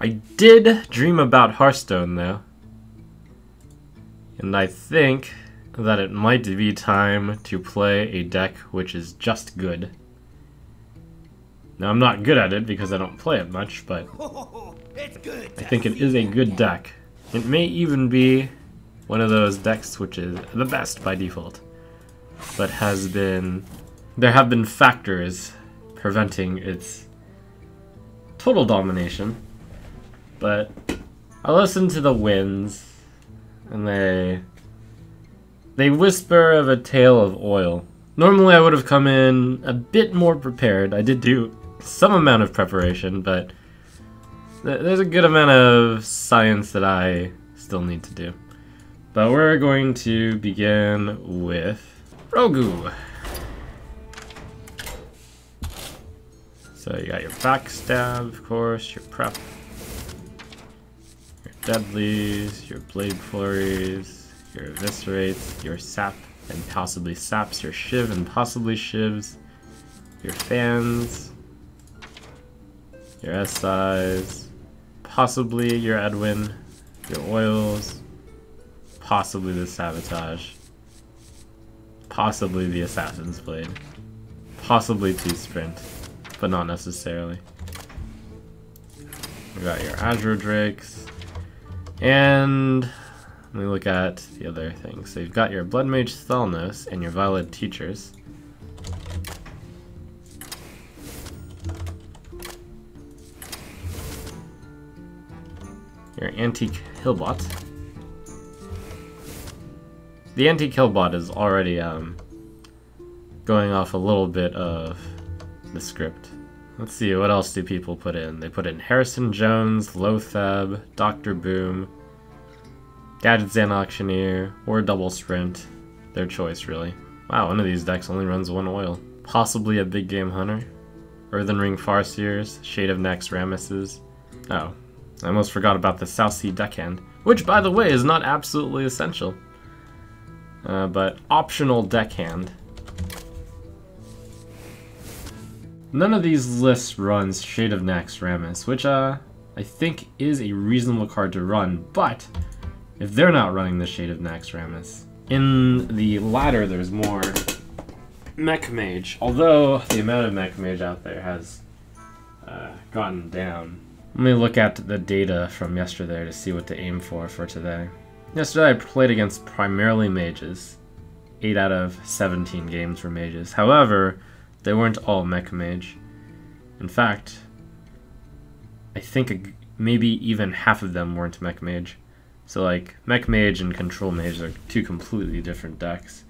I did dream about Hearthstone though, and I think that it might be time to play a deck which is just good. Now I'm not good at it because I don't play it much, but I think it is a good deck. It may even be one of those decks which is the best by default, but there have been factors preventing its total domination. But I listen to the winds, and they whisper of a tale of oil. Normally I would have come in a bit more prepared. I did do some amount of preparation, but there's a good amount of science that I still need to do. But we're going to begin with Rogu. So you got your backstab, of course, your prep, your deadlies, your blade flurries, your eviscerates, your sap and possibly saps, your shiv and possibly shivs, your fans, your SIs, possibly your Edwin, your oils, possibly the sabotage, possibly the assassin's blade, possibly 2 sprint, but not necessarily. We got your Azure Drakes, and let me look at the other things. So you've got your Blood Mage Thalnos and your Violet Teachers. Your Anti-Kill Bot. The Anti-Kill Bot is already going off a little bit of the script. Let's see, what else do people put in? They put in Harrison Jones, Lothab, Dr. Boom, Gadgetzan Auctioneer, or Double Sprint. Their choice, really. Wow, one of these decks only runs 1 oil. Possibly a Big Game Hunter. Earthen Ring Farseers, Shade of Nex Ramesses. Oh, I almost forgot about the South Sea Deckhand, which, by the way, is not absolutely essential. But optional deckhand. None of these lists runs Shade of Nex Ramess, which I think is a reasonable card to run, but if they're not running the Shade of Nex Ramess. In the latter, there's more Mech Mage, although the amount of Mech Mage out there has gotten down. Let me look at the data from yesterday to see what to aim for today. Yesterday I played against primarily mages. 8 out of 17 games were mages. However, they weren't all Mech Mage. In fact, I think maybe even half of them weren't Mech Mage. So like, Mech Mage and Control Mage are 2 completely different decks.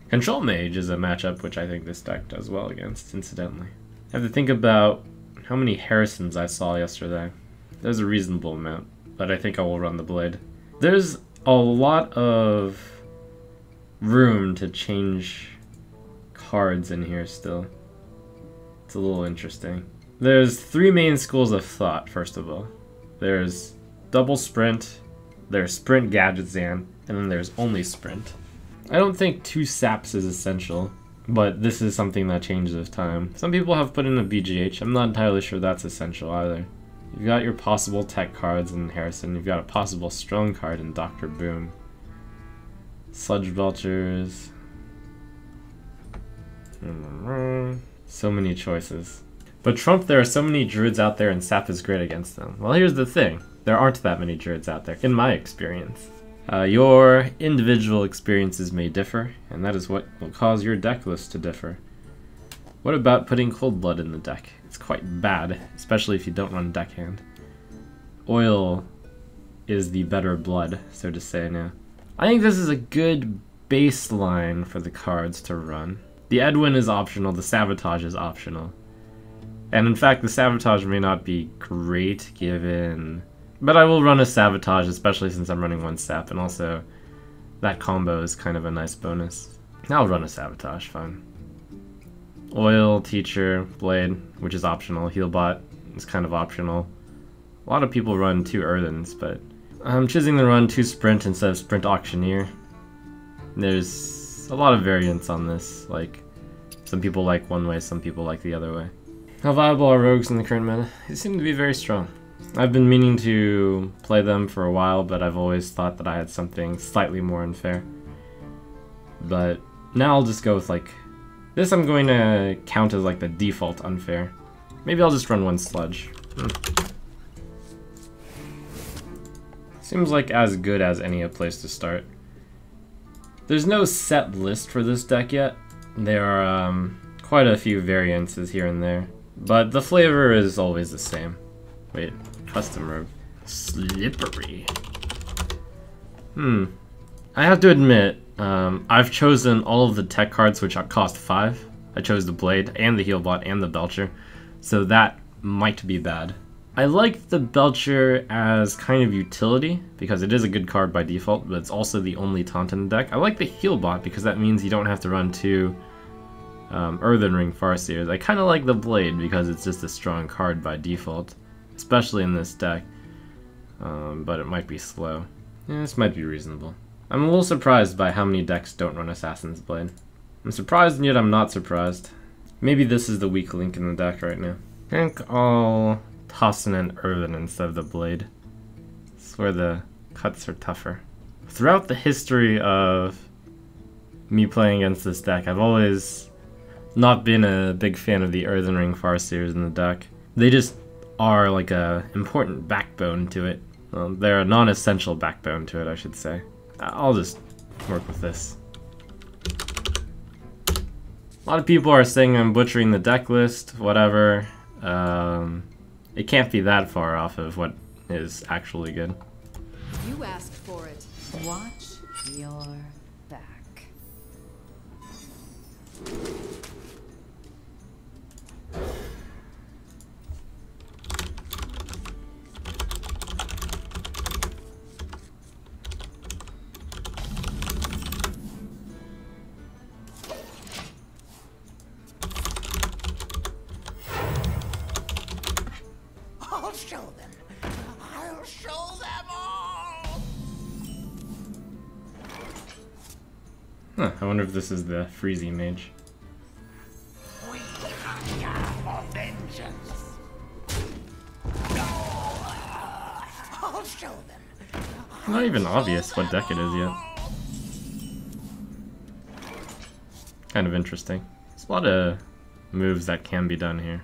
Control Mage is a matchup which I think this deck does well against, incidentally. I have to think about how many Harrisons I saw yesterday. There's a reasonable amount, but I think I will run the blade. There's a lot of room to change cards in here still. It's a little interesting. There's 3 main schools of thought, first of all. There's double sprint, there's sprint Gadgetzan, and then there's only sprint. I don't think 2 saps is essential, but this is something that changes with time. Some people have put in a BGH. I'm not entirely sure that's essential either. You've got your possible tech cards in Harrison. You've got a possible strong card in Dr. Boom. Sludge Belchers. So many choices. But Trump, there are so many druids out there and sap is great against them. Well, here's the thing. There aren't that many druids out there, in my experience. Your individual experiences may differ, and that is what will cause your deck list to differ. What about putting Cold Blood in the deck? It's quite bad, especially if you don't run Deckhand. Oil is the better blood, so to say now. I think this is a good baseline for the cards to run. The Edwin is optional, the Sabotage is optional. And in fact, the Sabotage may not be great given... But I will run a Sabotage, especially since I'm running 1 sap, and also that combo is kind of a nice bonus. I'll run a Sabotage, fine. Oil, Teacher, Blade, which is optional. Healbot is kind of optional. A lot of people run 2 Earthens, but I'm choosing to run 2 Sprint instead of Sprint Auctioneer. There's a lot of variance on this, like some people like one way, some people like the other way. How viable are rogues in the current meta? They seem to be very strong. I've been meaning to play them for a while, but I've always thought that I had something slightly more unfair. But now I'll just go with like... This I'm going to count as like the default unfair. Maybe I'll just run one sludge. Seems like as good as any place to start. There's no set list for this deck yet. There are quite a few variances here and there. But the flavor is always the same. Wait, custom robe. Slippery. I have to admit, I've chosen all of the tech cards which cost 5. I chose the Blade, and the Healbot, and the Belcher. So that might be bad. I like the Belcher as kind of utility, because it is a good card by default, but it's also the only taunt in the deck. I like the Healbot, because that means you don't have to run 2 Earthen Ring Farseers. I kind of like the Blade, because it's just a strong card by default, especially in this deck. But it might be slow. Yeah, this might be reasonable. I'm a little surprised by how many decks don't run Assassin's Blade. I'm surprised, and yet I'm not surprised. Maybe this is the weak link in the deck right now. I think I'll toss in an Earthen instead of the Blade. It's where the cuts are tougher. Throughout the history of me playing against this deck, I've always not been a big fan of the Earthen Ring Farseers in the deck. They just are like a important backbone to it. Well, they're a non-essential backbone to it, I should say. I'll just work with this. A lot of people are saying I'm butchering the deck list, whatever. It can't be that far off of what is actually good. You asked for it. Watch your back. I'll show them. I'll show them all. Huh, I wonder if this is the Freezy Mage. We hunger for vengeance. I'll show them. Not even obvious what deck it is yet. Kind of interesting. There's a lot of moves that can be done here.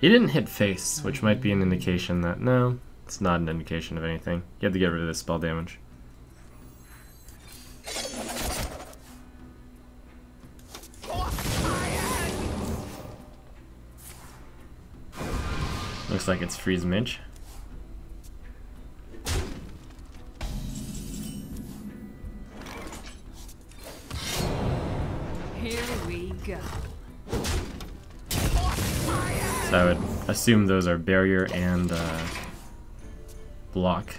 He didn't hit face, which might be an indication that... No, it's not an indication of anything. You have to get rid of this spell damage. Looks like it's Freeze Mage. Here we go. So I would assume those are barrier and block.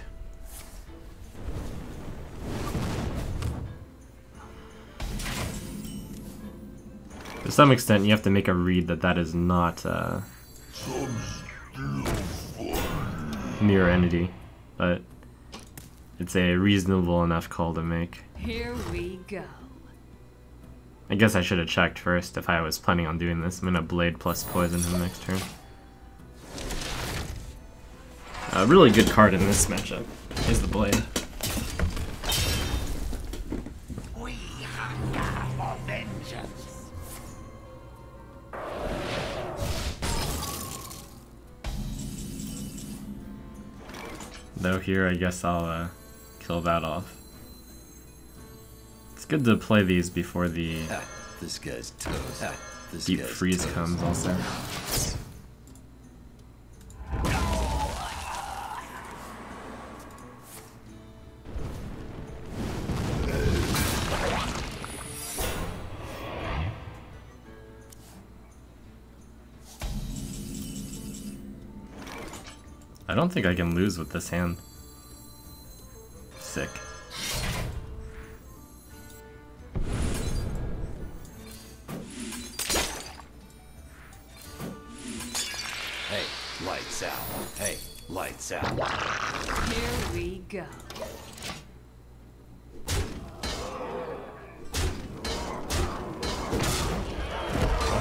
To some extent, you have to make a read that that is not mirror entity, but it's a reasonable enough call to make. Here we go. I guess I should have checked first if I was planning on doing this. I'm gonna Blade plus Poison him next turn. A really good card in this matchup is the Blade. We hunger for vengeance. Though here, I guess I'll kill that off. It's good to play these before the This guy's toast. This deep guy's freeze toast. comes also. I don't think I can lose with this hand. Sick. Hey, lights out. Hey, lights out. Here we go.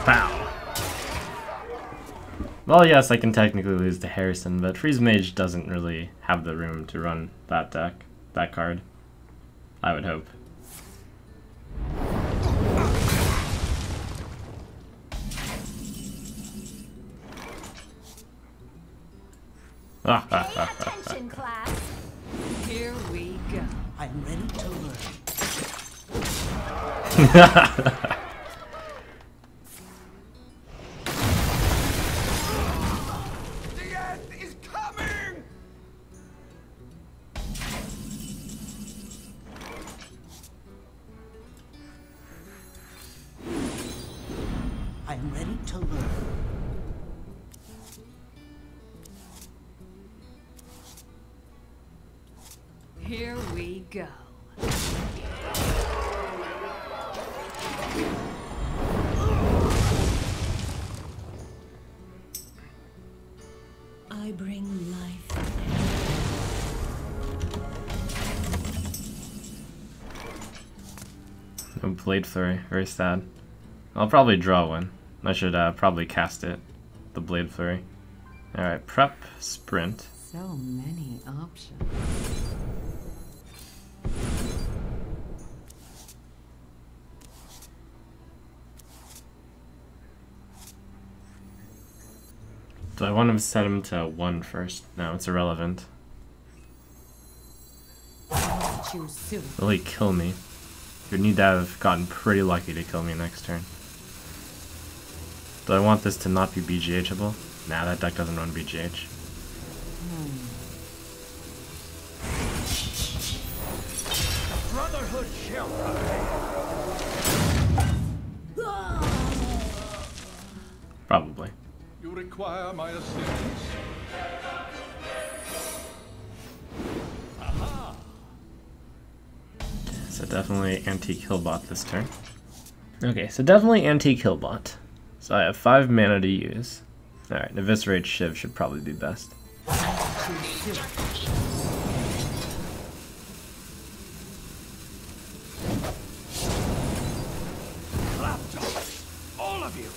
Pow! Well, yes, I can technically lose to Harrison, but Freeze Mage doesn't really have the room to run that deck, that card. I would hope. Pay attention, class. Here we go. I'm ready to learn. The end is coming! I'm ready to learn. Here we go. I bring life. No Blade Flurry, very sad. I'll probably draw one. I should probably cast it, the Blade Flurry. Alright, prep, sprint. So many options. Do I want to set him to 1 first? No, it's irrelevant. Choose soon. Will he kill me? You'd need to have gotten pretty lucky to kill me next turn. Do I want this to not be BGHable? Nah, that deck doesn't run BGH. Brotherhood shall Probably. You require my assistance? So definitely anti-killbot this turn. Okay, so definitely anti-killbot. So I have 5 mana to use. Alright, Eviscerate Shiv should probably be best. all of you.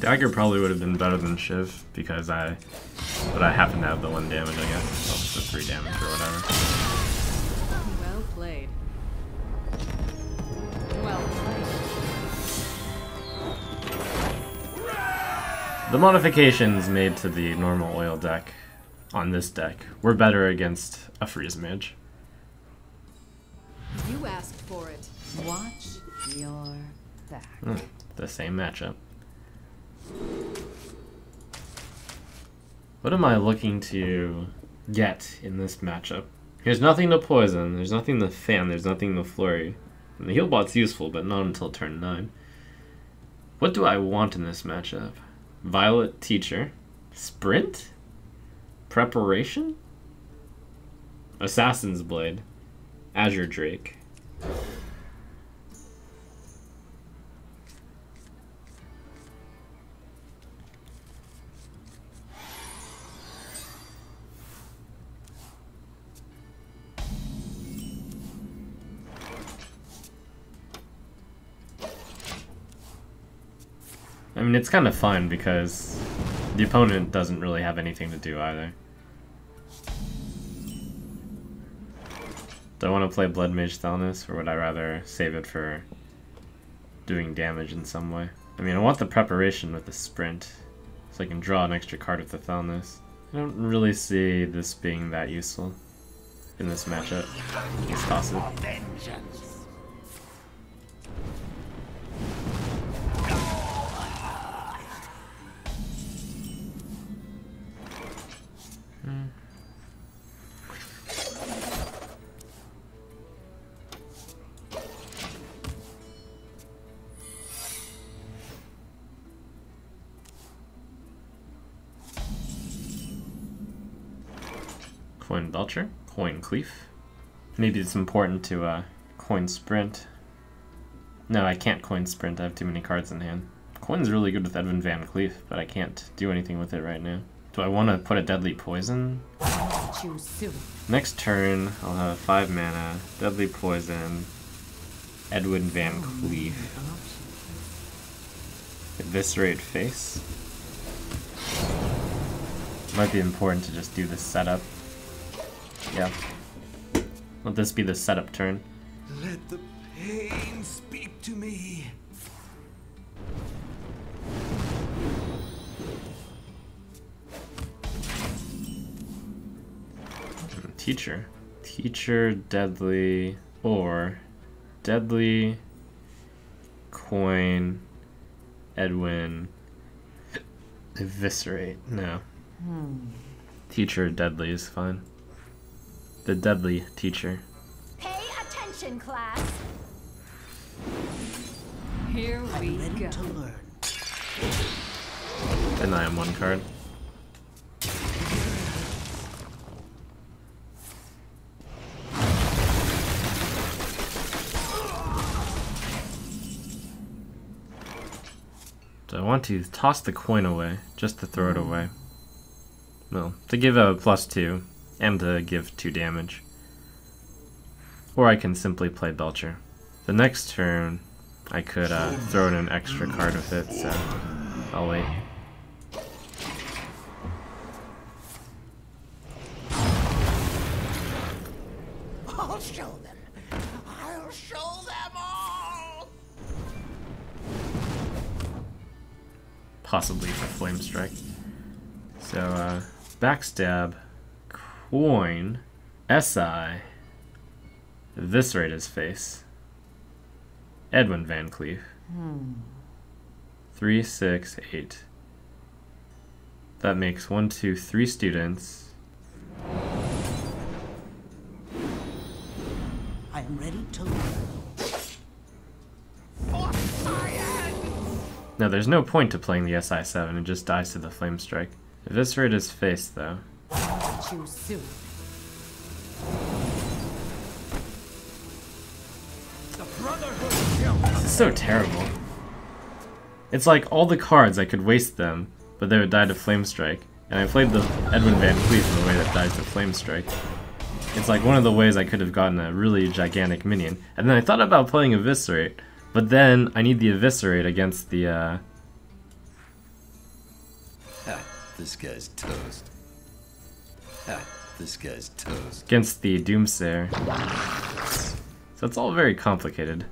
Dagger probably would have been better than Shiv because but I happen to have the 1 damage, I guess. Well, the 3 damage or whatever. Well played. Well played. The modifications made to the normal oil deck on this deck were better against a Freeze Mage. You asked for it. Watch your back. The same matchup. What am I looking to get in this matchup? There's nothing to poison, there's nothing to fan, there's nothing to flurry. And the healbot's useful, but not until turn 9. What do I want in this matchup? Violet Teacher? Sprint? Preparation? Assassin's Blade? Azure Drake? I mean, it's kind of fun because the opponent doesn't really have anything to do either. Do I want to play Blood Mage Thelnis, or would I rather save it for doing damage in some way? I mean, I want the preparation with the sprint, so I can draw an extra card with the Thelnis. I don't really see this being that useful in this matchup. Let's toss it. Vengeance. Coin Belcher? Coin Cleef. Maybe it's important to coin Sprint. No, I can't coin Sprint, I have too many cards in hand. Coin's really good with Edwin Van Cleef, but I can't do anything with it right now. Do I want to put a Deadly Poison? Choose soon. Next turn, I'll have 5 mana, Deadly Poison, Edwin Van Cleef, Eviscerate Face. Might be important to just do this setup. Yeah. Let this be the setup turn. Let the pain speak to me. Teacher. Teacher, Deadly, or Deadly, Coin, Edwin, Eviscerate. No. Teacher, Deadly is fine. The Deadly Teacher. Pay attention, class. Here we Ready go. to learn. And I am 1 card. So I want to toss the coin away, just to throw it away. Well, to give a +2, and to give 2 damage. Or I can simply play Belcher. The next turn, I could throw in an extra card with it, so I'll wait. I'll show them. I'll show them all. Possibly for Flame Strike. So, Backstab, Coin, SI, Eviscerate his face, Edwin Van Cleef. 3, 6, 8. That makes 1, 2, 3 students. I am ready to learn. For science! Now there's no point to playing the SI7, it just dies to the Flame Strike. Eviscerate his face though. Choose soon. This is so terrible. It's like all the cards I could waste them, but they would die to Flame Strike. And I played the Edwin Van Cleef in the way that dies to Flame Strike. It's like one of the ways I could have gotten a really gigantic minion. And then I thought about playing Eviscerate, but then I need the Eviscerate against the Ha, this guy's toast. Ha, this guy's toast. against the Doomsayer. So it's all very complicated.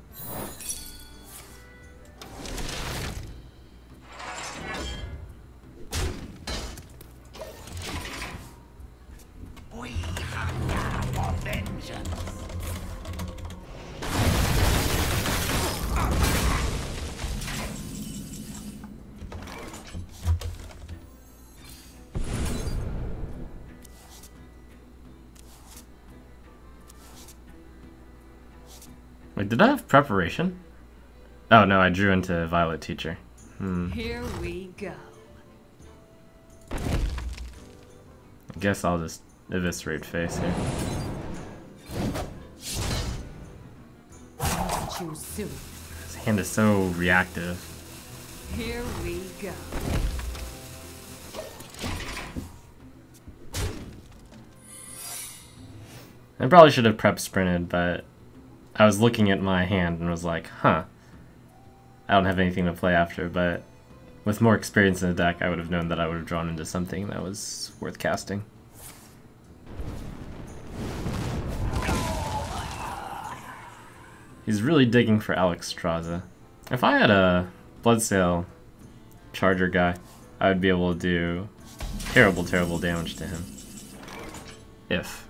We hunger for vengeance. Wait, did I have preparation? Oh no, I drew into Violet Teacher. Here we go. I guess I'll just Eviscerate face here. Choose soon. His hand is so reactive. Here we go. I probably should have prep sprinted, but I was looking at my hand and was like, huh, I don't have anything to play after, but with more experience in the deck, I would have known that I would have drawn into something that was worth casting. He's really digging for Alex Straza. If I had a Bloodsail Charger guy, I would be able to do terrible, terrible damage to him. If.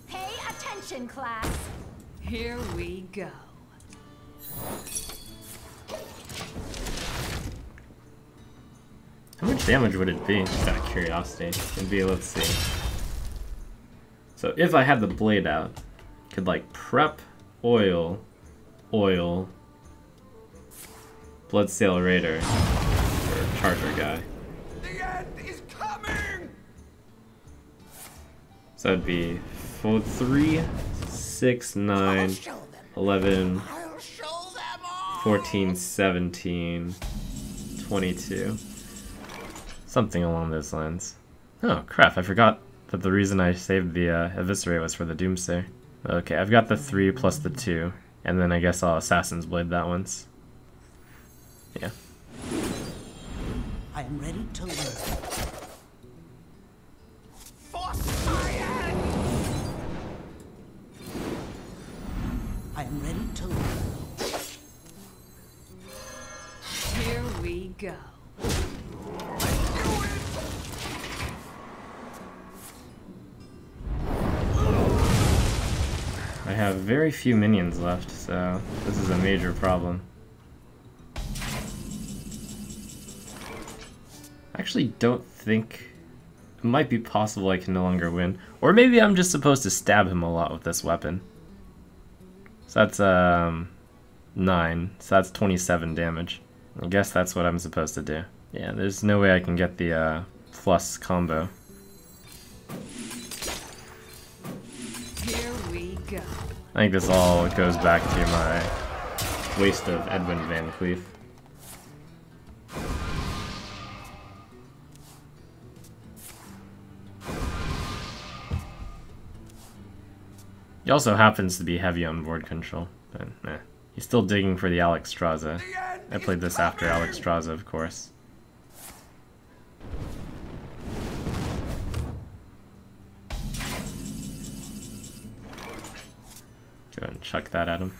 Pay attention, class. Here we go. How much damage would it be? Just out of curiosity. It'd be, let's see. So if I had the blade out, I could like prep, oil, Bloodsail Raider, or Charger guy. So that'd be 4, 3, 6, 9, 11, 14, 17, 22. Something along those lines. Oh crap, I forgot that the reason I saved the Eviscerate was for the Doomsday. Okay, I've got the 3 plus the 2, and then I guess I'll Assassin's Blade that once. Yeah. I am ready to learn. I am ready to learn. Here we go. I have very few minions left, so this is a major problem. I actually don't think it might be possible I can no longer win. Or maybe I'm just supposed to stab him a lot with this weapon. So that's 9, so that's 27 damage. I guess that's what I'm supposed to do. Yeah, there's no way I can get the plus combo. Here we go. I think this all goes back to my waste of Edwin Van Cleef. He also happens to be heavy on board control, but he's still digging for the Alexstrasza. I played this after Alexstrasza, of course. Go ahead and chuck that at him.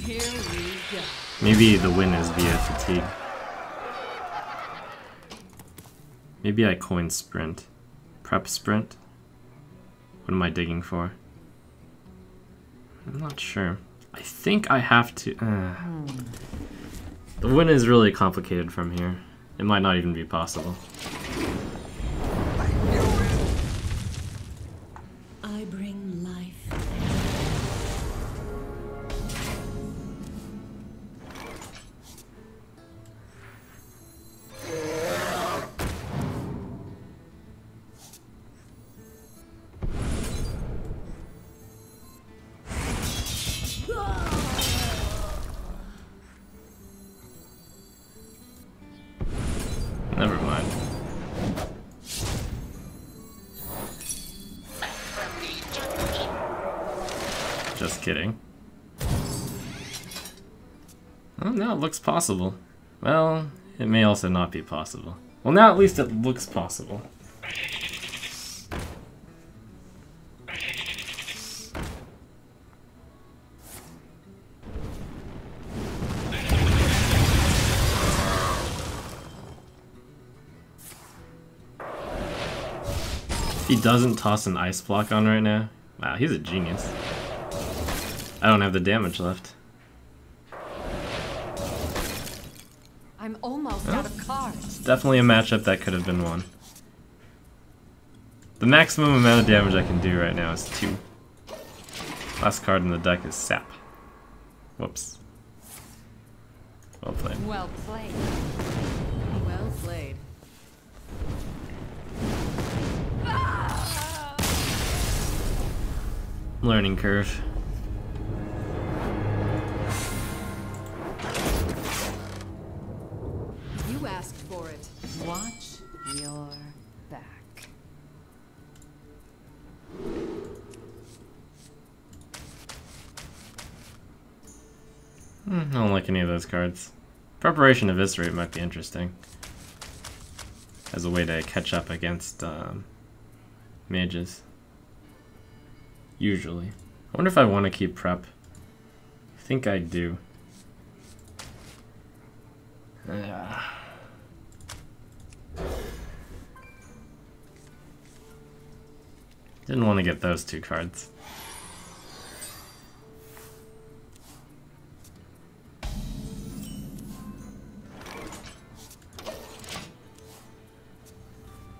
Here we go. Maybe the win is via fatigue. Maybe I coin sprint. Prep sprint? What am I digging for? I'm not sure. I think I have to... The win is really complicated from here. It might not even be possible. I bring life. Never mind. Just kidding. Oh, now it looks possible. Well, it may also not be possible. Well, now at least it looks possible. He doesn't toss an ice block on right now. Wow, he's a genius. I don't have the damage left. I'm almost out of cards. It's definitely a matchup that could have been won. The maximum amount of damage I can do right now is 2. Last card in the deck is Sap. Whoops. Well played. Well played. Well played. Learning curve. You asked for it. Watch your back. I don't like any of those cards. Preparation Eviscerate might be interesting. As a way to catch up against mages. Usually. I wonder if I want to keep prep. I think I do. Didn't want to get those 2 cards.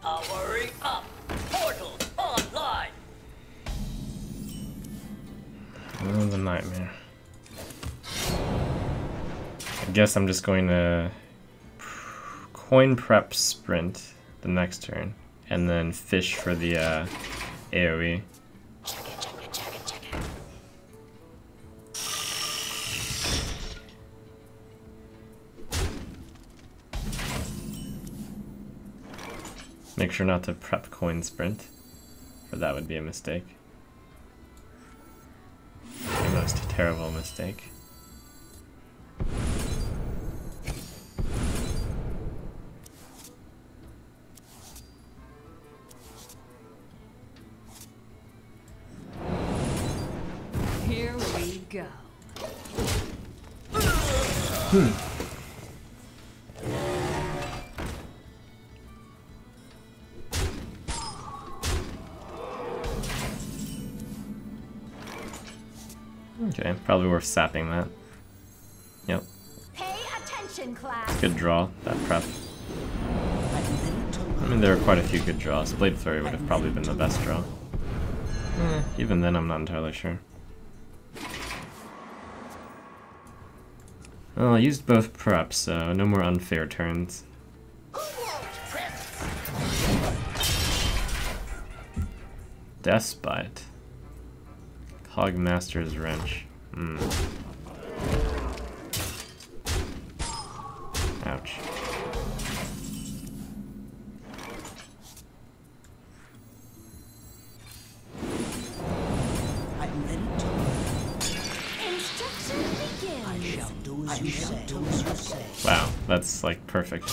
Hurry up! Portal online! Oh, the nightmare. I guess I'm just going to coin prep sprint the next turn, and then fish for the AoE. Make sure not to prep coin sprint, or that would be a mistake. A most terrible mistake. Here we go. Okay, probably worth sapping that. Yep. Pay attention, class. Good draw, that prep. I mean, there are quite a few good draws. Blade Flurry would have probably been the best draw. Even then, I'm not entirely sure. Well, I used both preps, so no more unfair turns. Despite. Cogmaster's Wrench. Ouch. I'm ready to learn. Instruction begins. I shall do as you say. Wow, that's like perfect.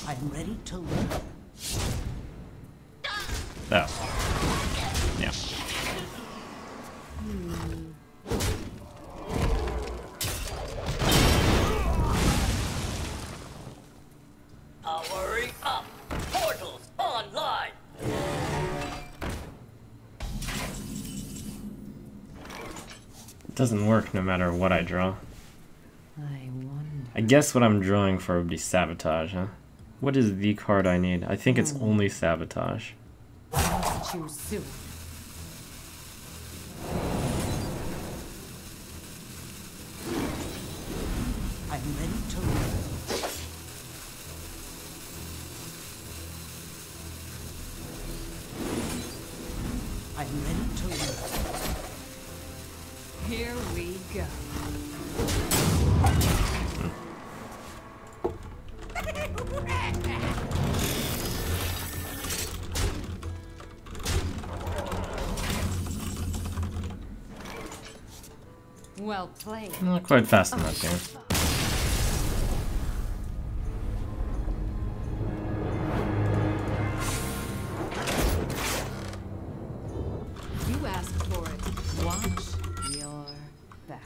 I'm ready to learn. Oh. Yeah. Powering up. Portals online. It doesn't work no matter what I draw. I wonder. I guess what I'm drawing for would be Sabotage, huh? What is the card I need? I think it's only Sabotage. Let's choose soon. I'm ready to learn. I'm ready to learn. Here we go. Well played. Not quite fast enough here. You asked for it. Watch your back.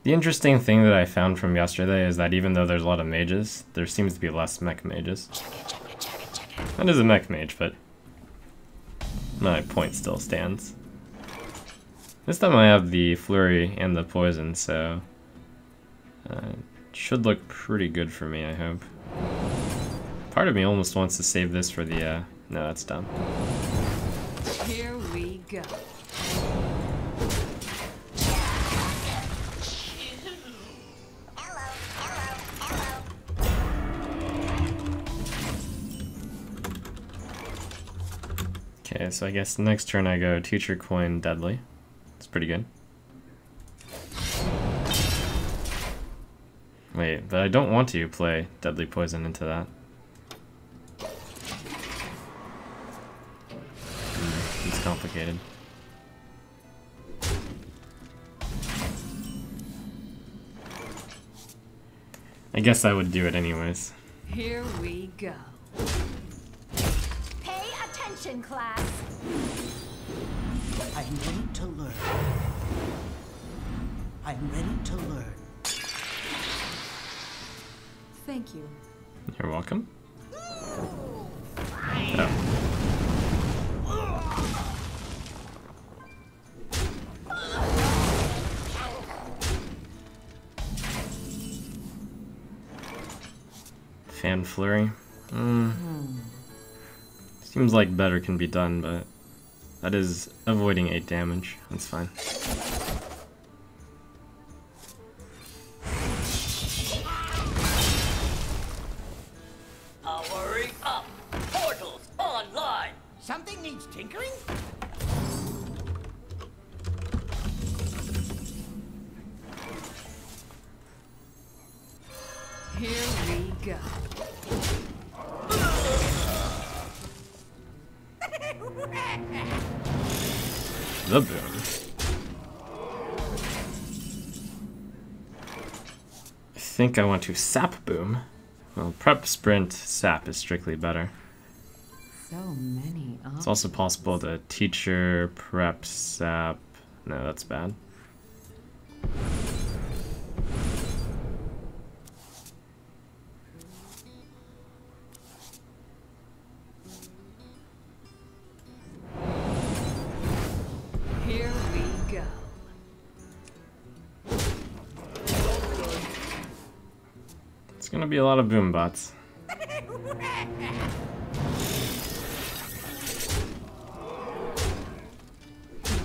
The interesting thing that I found from yesterday is that even though there's a lot of mages, there seems to be less mech mages. That is a mech mage, but my point still stands. This time I have the flurry and the poison, so it should look pretty good for me, I hope. Part of me almost wants to save this for the, no, that's dumb. Here we go. Okay, so I guess next turn I go Teacher Coin Deadly. It's pretty good. Wait, but I don't want to play Deadly Poison into that. It's complicated. I guess I would do it anyways. Here we go. Pay attention, class. I'm ready to learn. I'm ready to learn. Thank you. You're welcome. Oh. Fan Flurry. Seems like better can be done, but that is avoiding 8 damage. That's fine. Powering up. Portals online. Something needs tinkering? Here we go. The boom. I think I want to sap boom. Well, prep sprint sap is strictly better. So many options. It's also possible to teacher prep sap. No, that's bad. Here we go. It's gonna be a lot of boom bots.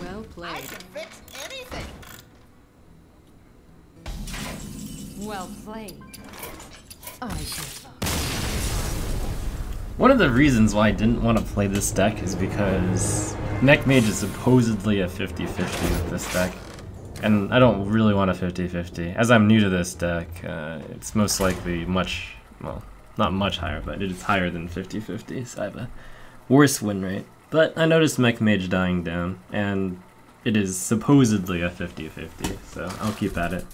Well I played. can fix anything. Well played. I should. One of the reasons why I didn't want to play this deck is because Mech Mage is supposedly a 50-50 with this deck. And I don't really want a 50-50. As I'm new to this deck, it's most likely much, well, not much higher, but it is higher than 50-50, so I have a worse win rate. But I noticed Mech Mage dying down, and it is supposedly a 50-50, so I'll keep at it.